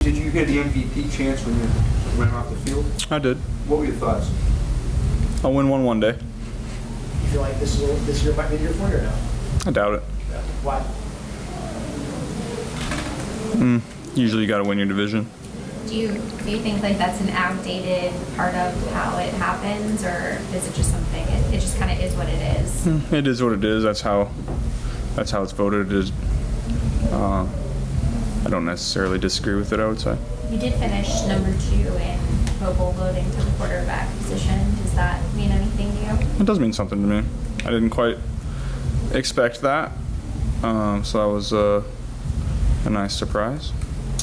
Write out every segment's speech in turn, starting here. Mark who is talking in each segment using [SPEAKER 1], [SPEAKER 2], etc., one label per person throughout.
[SPEAKER 1] Did you hear the MVP chants when you ran off the field?
[SPEAKER 2] I did.
[SPEAKER 1] What were your thoughts?
[SPEAKER 2] I'll win one day.
[SPEAKER 3] You feel like this year might be the year for you or no?
[SPEAKER 2] I doubt it.
[SPEAKER 3] Why?
[SPEAKER 2] Usually you got to win your division.
[SPEAKER 4] Do you think like that's an outdated part of how it happens, or is it just something? It just kind of is what it is.
[SPEAKER 2] It is what it is. That's how it's voted. It is. I don't necessarily disagree with it, I would say.
[SPEAKER 4] You did finish number 2 in Pro Bowl voting to the quarterback position. Does that mean anything to you?
[SPEAKER 2] It does mean something to me. I didn't quite expect that, so that was a nice surprise.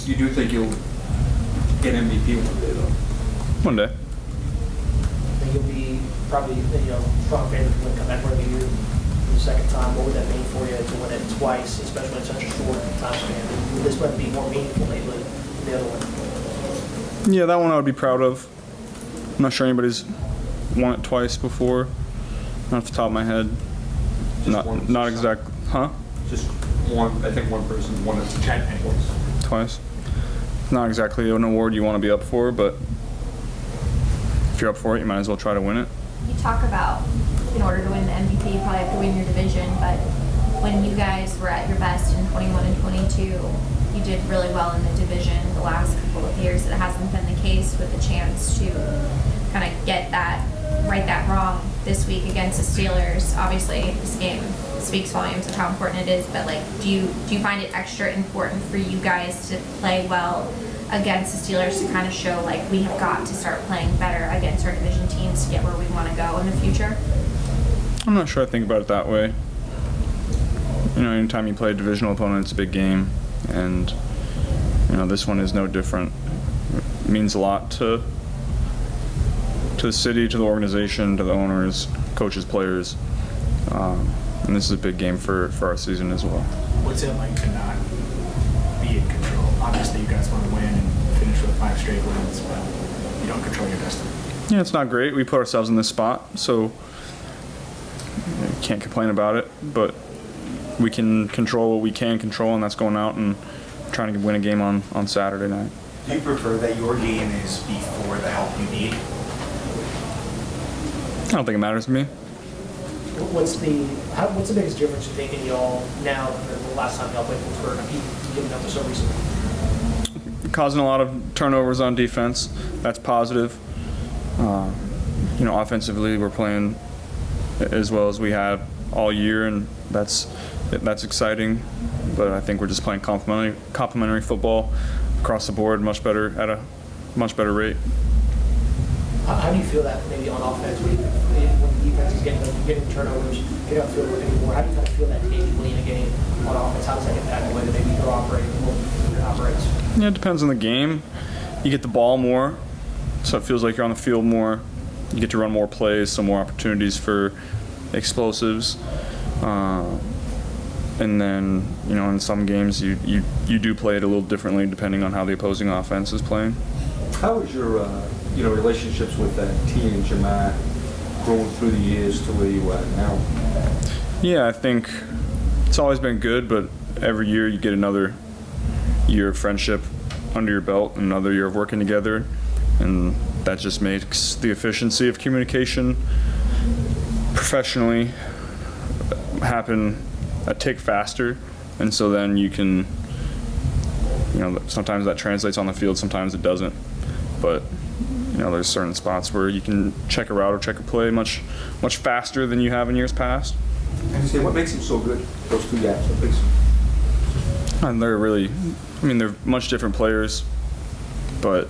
[SPEAKER 1] You do think you'll get MVP one day, though?
[SPEAKER 2] One day.
[SPEAKER 3] I think you'll be probably, strong favorite to win comeback for the year for the second time. What would that mean for you to win it twice, especially in such a short time span? Would this one be more meaningful maybe than the other one?
[SPEAKER 2] Yeah, that one I would be proud of. I'm not sure anybody's won it twice before. Not off the top of my head. Not exactly. Huh?
[SPEAKER 1] Just one. I think one person won it 10 points.
[SPEAKER 2] Twice. Not exactly an award you want to be up for, but if you're up for it, you might as well try to win it.
[SPEAKER 4] You talk about in order to win the MVP, you probably have to win your division, but when you guys were at your best in 21 and 22, you did really well in the division the last couple of years. It hasn't been the case with the chance to kind of right that wrong this week against the Steelers. Obviously, this game speaks volumes of how important it is, but do you find it extra important for you guys to play well against the Steelers to kind of show we have got to start playing better against our division teams to get where we want to go in the future?
[SPEAKER 2] I'm not sure I think about it that way. Anytime you play a divisional opponent, it's a big game, and this one is no different. It means a lot to the city, to the organization, to the owners, coaches, players, and this is a big game for our season as well.
[SPEAKER 5] What's it like to not be in control? Obviously, you guys want to win and finish with 5 straight wins, but you don't control your destiny.
[SPEAKER 2] Yeah, it's not great. We put ourselves in this spot, so can't complain about it, but we can control what we can control, and that's going out and trying to win a game on Saturday night.
[SPEAKER 6] Do you prefer that your game is before the help you need?
[SPEAKER 2] I don't think it matters to me.
[SPEAKER 3] What's the biggest difference you think in y'all now than the last time y'all played Pittsburgh? Given up so recently.
[SPEAKER 2] Causing a lot of turnovers on defense. That's positive. Offensively, we're playing as well as we have all year, and that's exciting. But I think we're just playing complementary football across the board, at a much better rate.
[SPEAKER 3] How do you feel that maybe on offense when the defense is getting turnovers, getting out field anymore? How do you kind of feel that tangibly in a game on offense? How does that impact the way that maybe you're operating or it operates?
[SPEAKER 2] Yeah, it depends on the game. You get the ball more, so it feels like you're on the field more. You get to run more plays, so more opportunities for explosives. And then, in some games you do play it a little differently depending on how the opposing offense is playing.
[SPEAKER 1] How is your relationships with that team in Jamaica growing through the years to where you are now?
[SPEAKER 2] Yeah, I think it's always been good, but every year you get another year of friendship under your belt, another year of working together, and that just makes the efficiency of communication professionally happen a tick faster, and so then you can, sometimes that translates on the field, sometimes it doesn't, but there's certain spots where you can check a route or check a play much faster than you have in years past.
[SPEAKER 1] And you say, what makes them so good, those two guys? What makes them?
[SPEAKER 2] And they're much different players, but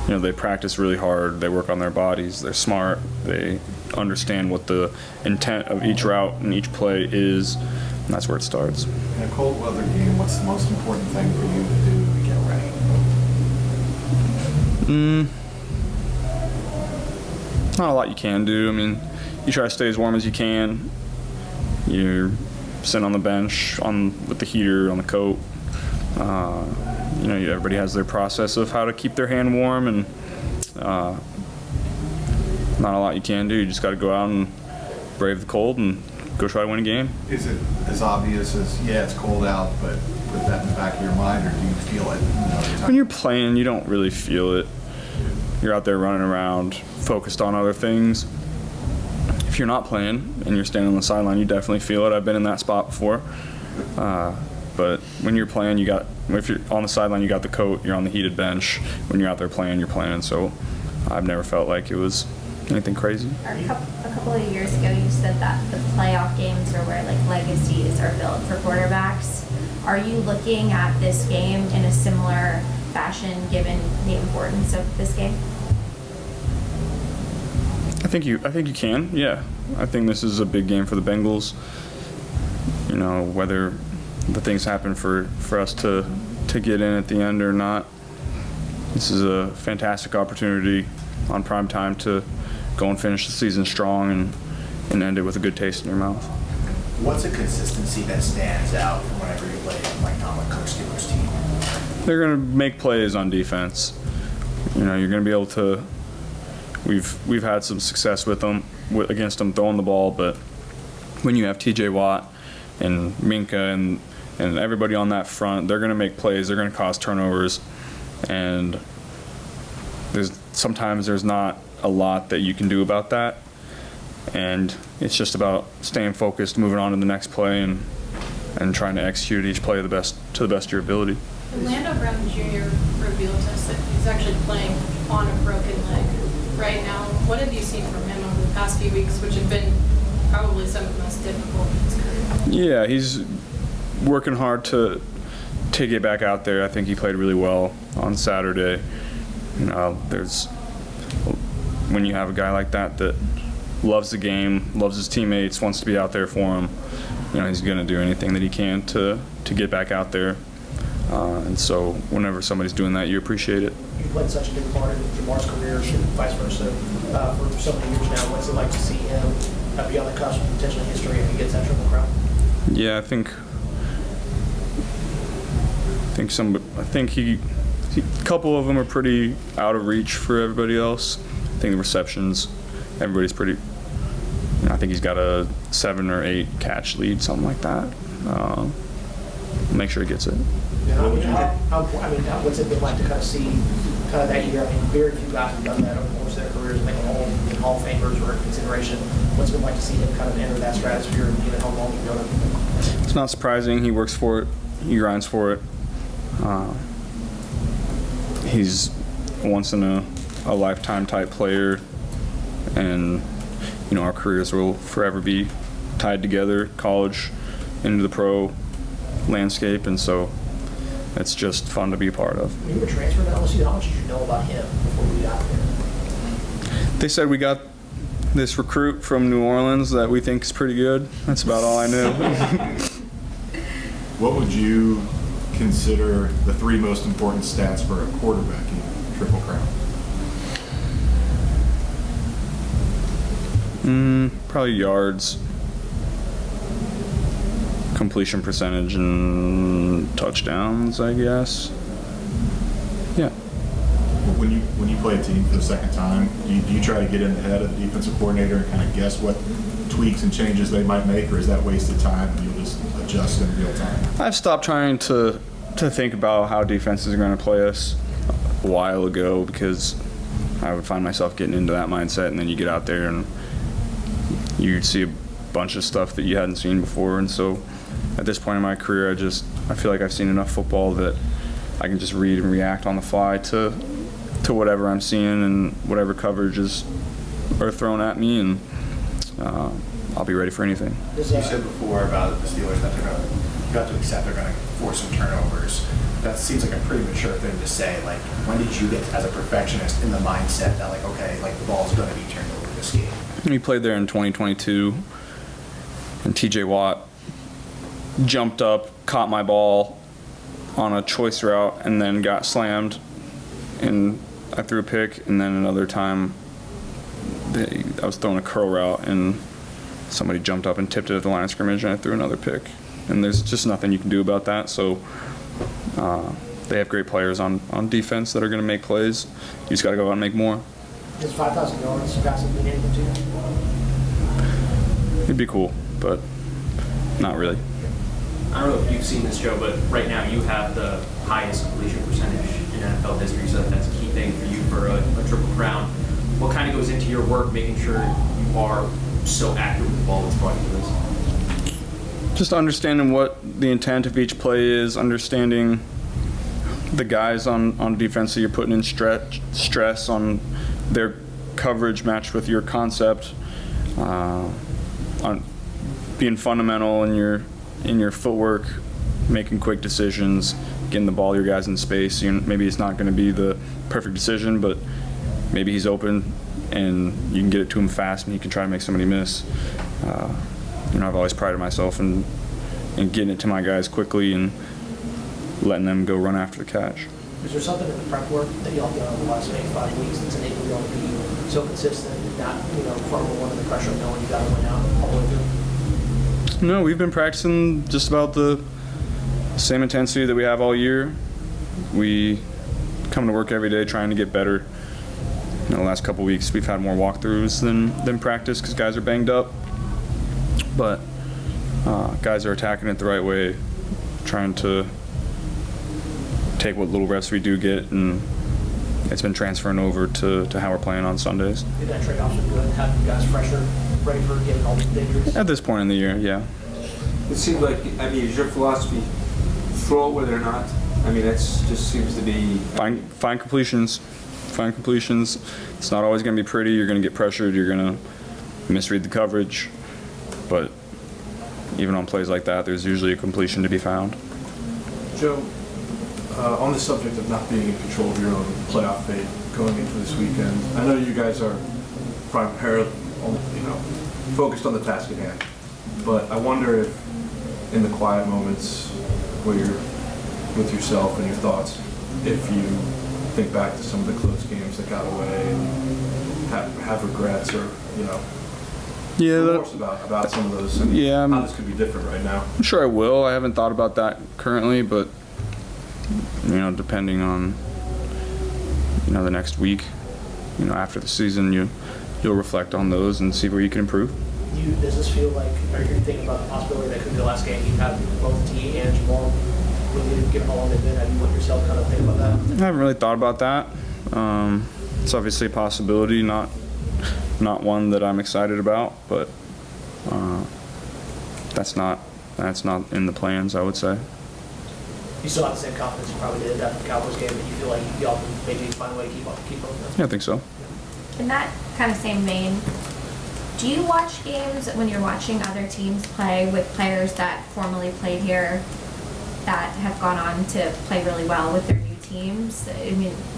[SPEAKER 2] they practice really hard, they work on their bodies, they're smart, they understand what the intent of each route and each play is, and that's where it starts.
[SPEAKER 5] In a cold weather game, what's the most important thing for you to do to get ready?
[SPEAKER 2] Not a lot you can do. You try to stay as warm as you can. You're sitting on the bench with the heater on the coat. Everybody has their process of how to keep their hand warm, and not a lot you can do. You just got to go out and brave the cold and go try to win a game.
[SPEAKER 6] Is it as obvious as, it's cold out, but
[SPEAKER 7] put that in the back of your mind, or do you feel it?
[SPEAKER 2] When you're playing, you don't really feel it. You're out there running around, focused on other things. If you're not playing and you're standing on the sideline, you definitely feel it. I've been in that spot before. But when you're playing, if you're on the sideline, you got the coat, you're on the heated bench. When you're out there playing, you're playing. So I've never felt like it was anything crazy.
[SPEAKER 4] A couple of years ago, you said that the playoff games are where like legacies are built for quarterbacks. Are you looking at this game in a similar fashion, given the importance of this game?
[SPEAKER 2] I think you can. Yeah, I think this is a big game for the Bengals. You know, whether the things happen for us to get in at the end or not, this is a fantastic opportunity on prime time to go and finish the season strong and end it with a good taste in your mouth.
[SPEAKER 6] What's a consistency that stands out from whenever you play Mike Tomlin coach Steelers team?
[SPEAKER 2] They're going to make plays on defense. You know, you're going to be able to. We've had some success with them against them throwing the ball, but when you have T.J. Watt and Minka and everybody on that front, they're going to make plays. They're going to cause turnovers, and sometimes there's not a lot that you can do about that, and it's just about staying focused, moving on to the next play, and trying to execute each play to the best of your ability.
[SPEAKER 8] Orlando Brown Jr. revealed to us that he's actually playing on a broken leg right now. What have you seen from him over the past few weeks, which have been probably some of the most difficult in his career?
[SPEAKER 2] Yeah, he's working hard to get back out there. I think he played really well on Saturday. You know, when you have a guy like that loves the game, loves his teammates, wants to be out there for him, you know, he's going to do anything that he can to get back out there. And so whenever somebody's doing that, you appreciate it.
[SPEAKER 3] You played such a big part in Jamar's career, and vice versa, for so many years now. What's it like to see him be on the cusp of potentially history if he gets that Triple Crown?
[SPEAKER 2] Yeah, I think a couple of them are pretty out of reach for everybody else. I think the receptions, everybody's pretty. You know, I think he's got a 7 or 8 catch lead, something like that. Make sure he gets it.
[SPEAKER 3] What's it been like to kind of see kind of that year? I mean, very few guys have done that over the course of their careers, making Hall of Famers or in consideration. What's it been like to see him kind of enter that stratosphere and given how long he's done it?
[SPEAKER 2] It's not surprising. He works for it. He grinds for it. He's a once in a lifetime type player, and you know, our careers will forever be tied together, college into the pro landscape, and so it's just fun to be a part of.
[SPEAKER 3] When you were transferred to LSU, how much did you know about him before you got there?
[SPEAKER 2] They said we got this recruit from New Orleans that we think is pretty good. That's about all I knew.
[SPEAKER 7] What would you consider the 3 most important stats for a quarterback in Triple Crown?
[SPEAKER 2] Probably yards, completion percentage, and touchdowns, I guess. Yeah.
[SPEAKER 7] When you play a team for the second time, do you try to get in the head of the defensive coordinator and kind of guess what tweaks and changes they might make, or is that wasted time and you'll just adjust in real time?
[SPEAKER 2] I've stopped trying to think about how defenses are going to play us a while ago, because I would find myself getting into that mindset, and then you get out there and you see a bunch of stuff that you hadn't seen before. And so at this point in my career, I feel like I've seen enough football that I can just read and react on the fly to whatever I'm seeing and whatever coverages are thrown at me, and I'll be ready for anything.
[SPEAKER 6] You said before about the Steelers that you have to accept they're going to force some turnovers. That seems like a pretty mature thing to say. Like, when did you get, as a perfectionist, in the mindset that, like, okay, like, the ball's going to be turned over this game?
[SPEAKER 2] We played there in 2022, and T.J. Watt jumped up, caught my ball on a choice route, and then got slammed, and I threw a pick. And then another time, I was throwing a curl route, and somebody jumped up and tipped it at the line of scrimmage, and I threw another pick. And there's just nothing you can do about that. So they have great players on defense that are going to make plays. You just got to go out and make more.
[SPEAKER 3] Does 5,000 yards passing mean anything to you?
[SPEAKER 2] It'd be cool, but not really.
[SPEAKER 9] I don't know if you've seen this, Joe, but right now you have the highest completion percentage in NFL history, so that's a key thing for you for a triple crown. What kind of goes into your work making sure you are so accurate with the ball that's brought you to this?
[SPEAKER 2] Just understanding what the intent of each play is, understanding the guys on defense that you're putting in stress on their coverage matched with your concept, on being fundamental in your footwork, making quick decisions, getting the ball to your guys in space. Maybe it's not going to be the perfect decision, but maybe he's open and you can get it to him fast and he can try to make somebody miss. I've always prided myself in getting it to my guys quickly and letting them go run after the catch.
[SPEAKER 3] Is there something in the prep work that y'all done in the last maybe 5 weeks that's enabled y'all to be so consistent and not, fumble under the pressure of knowing you got to win out all the way through?
[SPEAKER 2] No, we've been practicing just about the same intensity that we have all year. We come to work every day trying to get better. The last couple weeks we've had more walkthroughs than practice because guys are banged up. But guys are attacking it the right way, trying to take what little reps we do get, and it's been transferring over to how we're playing on Sundays.
[SPEAKER 3] Did that trade-off been good? Have you guys fresher, ready for getting all these injuries?
[SPEAKER 2] At this point in the year, yeah.
[SPEAKER 1] It seems like, is your philosophy throw it whether or not? That just seems to be...
[SPEAKER 2] Find completions. Find completions. It's not always going to be pretty. You're going to get pressured. You're going to misread the coverage. But even on plays like that, there's usually a completion to be found.
[SPEAKER 10] Joe, on the subject of not being in control of your own playoff fate going into this weekend, I know you guys are primarily, focused on the task at hand, but I wonder if in the quiet moments where you're with yourself and your thoughts, if you think back to some of the close games that got away and have regrets or, remorse about some of those and how this could be different right now.
[SPEAKER 2] I'm sure I will. I haven't thought about that currently, but depending on the next week, after the season, you'll reflect on those and see where you can improve.
[SPEAKER 3] Does this feel like, are you thinking about the possibility that could be the last game you have both T and Jamal with you, given how long they've been? Have you let yourself kind of think about that?
[SPEAKER 2] I haven't really thought about that. It's obviously a possibility, not one that I'm excited about, but that's not in the plans, I would say.
[SPEAKER 3] You still have the same confidence you probably did after the Cowboys game, but you feel like y'all can maybe find a way to keep up?
[SPEAKER 2] Yeah, I think so.
[SPEAKER 4] In that kind of same vein, do you watch games when you're watching other teams play with players that formerly played here that have gone on to play really well with their new teams?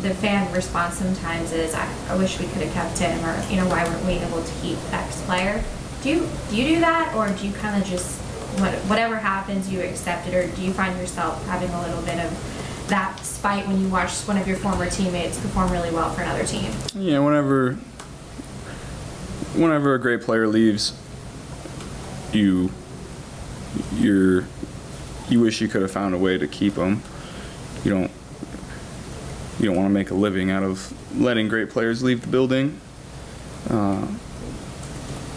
[SPEAKER 4] The fan response sometimes is, I wish we could have kept him, or, why weren't we able to keep X player? Do you do that, or do you kind of just, whatever happens, you accept it, or do you find yourself having a little bit of that spite when you watch one of your former teammates perform really well for another team?
[SPEAKER 2] Yeah, whenever a great player leaves, you wish you could have found a way to keep them. You don't want to make a living out of letting great players leave the building,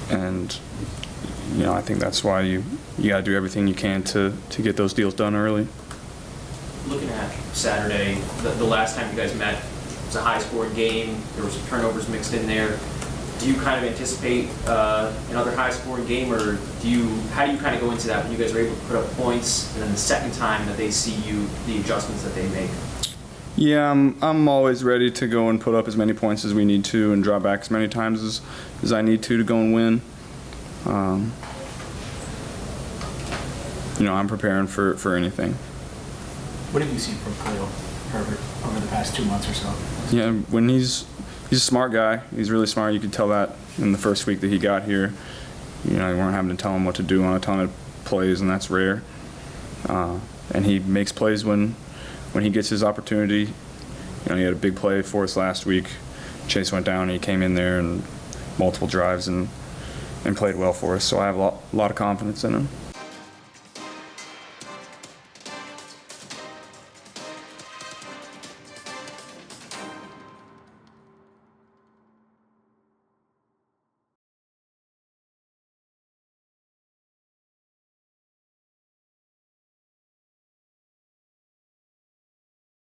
[SPEAKER 2] and I think that's why you got to do everything you can to get those deals done early.
[SPEAKER 9] Looking at Saturday, the last time you guys met, it was a high-scoring game. There were some turnovers mixed in there. Do you kind of anticipate another high-scoring game, or how do you kind of go into that when you guys are able to put up points, and then the second time that they see you, the adjustments that they make?
[SPEAKER 2] Yeah, I'm always ready to go and put up as many points as we need to and draw back as many times as I need to go and win. I'm preparing for anything.
[SPEAKER 5] What have you seen from Khalil Herbert over the past 2 months or so?
[SPEAKER 2] Yeah, when he's a smart guy. He's really smart. You could tell that in the first week that he got here. You weren't having to tell him what to do on a ton of plays, and that's rare. And he makes plays when he gets his opportunity. He had a big play for us last week. Chase went down, and he came in there and multiple drives and played well for us. So I have a lot of confidence in him.